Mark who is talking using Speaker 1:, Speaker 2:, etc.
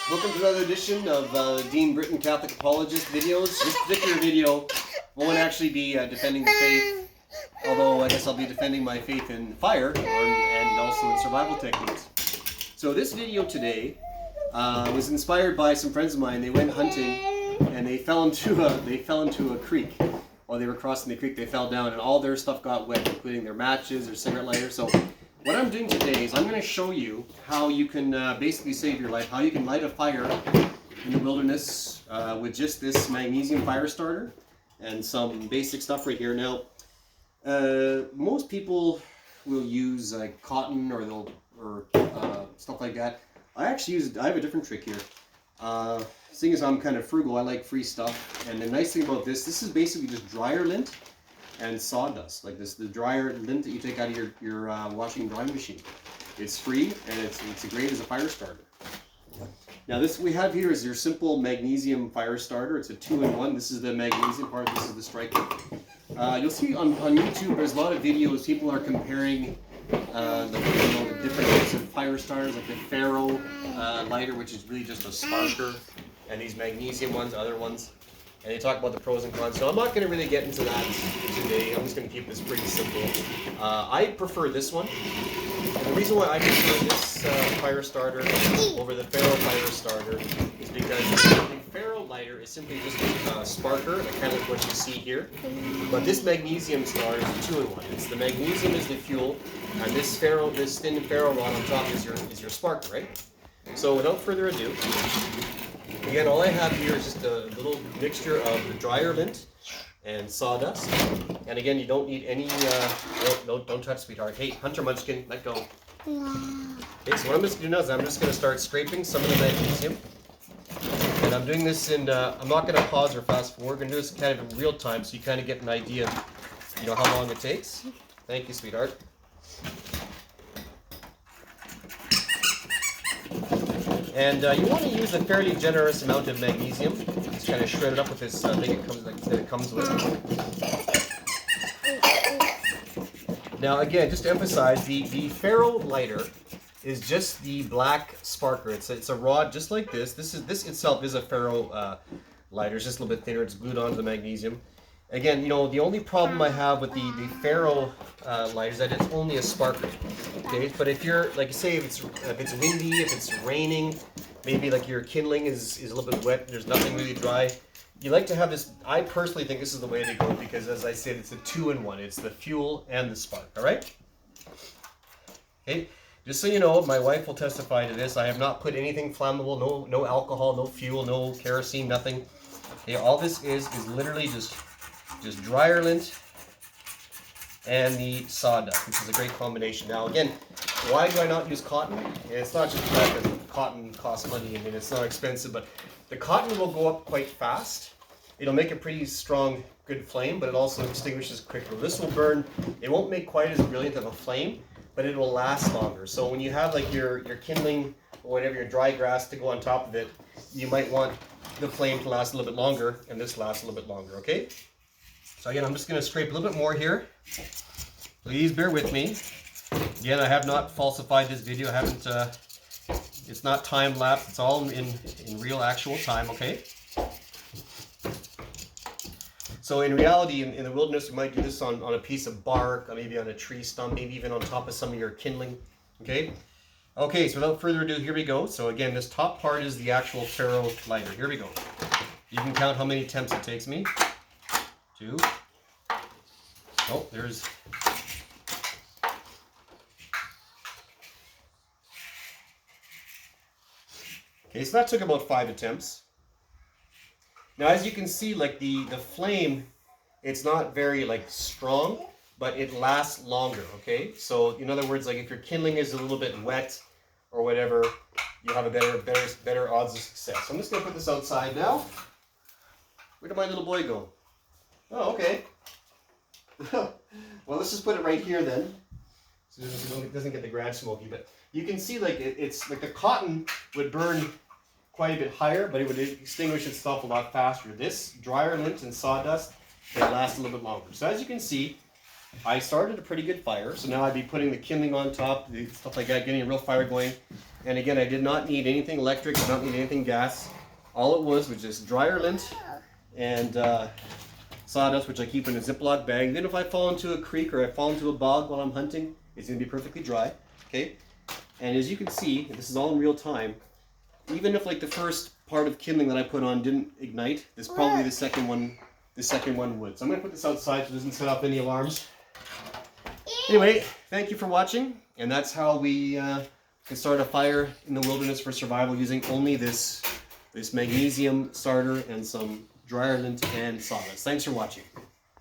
Speaker 1: Welcome to another edition of Dean Britton Catholic Apologist videos. This particular video won't actually be defending the faith, although I guess I'll be defending my faith in fire and also in survival techniques. So this video today was inspired by some friends of mine. They went hunting and they fell into a creek. While they were crossing the creek, they fell down and all their stuff got wet, including their matches, their cigarette lighter. So what I'm doing today is I'm going to show you how you can basically save your life, how you can light a fire in the wilderness with just this magnesium fire starter and some basic stuff right here. Now, most people will use cotton or stuff like that. I have a different trick here. Seeing as I'm kind of frugal, I like free stuff. And the nice thing about this is basically just dryer lint and sawdust, like this, the dryer lint that you take out of your washing and drying machine. It's free and it's great as a fire starter. Now this we have here is your simple magnesium fire starter. It's a 2-in-1. This is the magnesium part. This is the striker. You'll see on YouTube there's a lot of videos. People are comparing the different types of fire starters, like the Faro lighter, which is really just a sparker, and these magnesium ones, other ones. And they talk about the pros and cons. So I'm not going to really get into that today. I'm just going to keep this pretty simple. I prefer this one. And the reason why I prefer this fire starter over the Faro fire starter is because the Faro lighter is simply just a sparker, kind of like what you see here. But this magnesium starter is a 2-in-1. It's the magnesium is the fuel, and this thin Faro rod on top is your sparker, right? So without further ado, again, all I have here is just a little mixture of the dryer lint and sawdust. And again, you don't need any, no, don't touch, sweetheart. Hey, Hunter Munchkin, let go. Okay, so what I'm just going to do now is I'm just going to start scraping some of the magnesium. And I'm doing this in, I'm not going to pause or fast forward. We're going to do this kind of in real time so you kind of get an idea of, how long it takes. Thank you, sweetheart. And you want to use a fairly generous amount of magnesium. Just kind of shred it up with this thing it comes with. Now again, just to emphasize, the Faro lighter is just the black sparker. It's a rod just like this. This itself is a Faro lighter. It's just a little bit thinner. It's glued onto the magnesium. Again, the only problem I have with the Faro lighter is that it's only a sparker. Okay, but if you're, like, say, if it's windy, if it's raining, maybe like your kindling is a little bit wet, there's nothing really dry, you like to have this. I personally think this is the way to go because, as I said, it's a 2-in-1. It's the fuel and the spark. All right. Okay, just so you know, my wife will testify to this. I have not put anything flammable, no alcohol, no fuel, no kerosene, nothing. Okay, all this is literally just dryer lint and the sawdust, which is a great combination. Now again, why do I not use cotton? And it's not just the fact that cotton costs money. I mean, it's not expensive, but the cotton will go up quite fast. It'll make a pretty strong, good flame, but it also extinguishes quicker. This will burn. It won't make quite as brilliant of a flame, but it will last longer. So when you have like your kindling or whatever, your dry grass to go on top of it, you might want the flame to last a little bit longer, and this lasts a little bit longer, okay? So again, I'm just going to scrape a little bit more here. Please bear with me. Again, I have not falsified this video. I haven't, it's not time-lapse. It's all in real, actual time, okay? So in reality, in the wilderness, we might do this on a piece of bark, or maybe on a tree stump, maybe even on top of some of your kindling, okay? Okay, so without further ado, here we go. So again, this top part is the actual Faro lighter. Here we go. You can count how many attempts it takes me. 2. Oh, there's... Okay, so that took about 5 attempts. Now, as you can see, like the flame, it's not very strong, but it lasts longer, okay? So in other words, like if your kindling is a little bit wet or whatever, you have a better odds of success. So I'm just gonna put this outside now. Where did my little boy go? Oh, okay. Well, let's just put it right here then, so it doesn't get the garage smoky. But you can see it's like the cotton would burn quite a bit higher, but it would extinguish itself a lot faster. This dryer lint and sawdust, it lasts a little bit longer. So as you can see, I started a pretty good fire, so now I'd be putting the kindling on top, stuff like that, getting a real fire going. And again, I did not need anything electric, I don't need anything gas. All it was just dryer lint and sawdust, which I keep in a Ziploc bag. Then if I fall into a creek or I fall into a bog while I'm hunting, it's going to be perfectly dry. Okay? And as you can see, this is all in real time. Even if like the first part of kindling that I put on didn't ignite, this probably the second one would. So I'm going to put this outside so it doesn't set off any alarms. Anyway, thank you for watching, and that's how we can start a fire in the wilderness for survival using only this magnesium starter and some dryer lint and sawdust. Thanks for watching.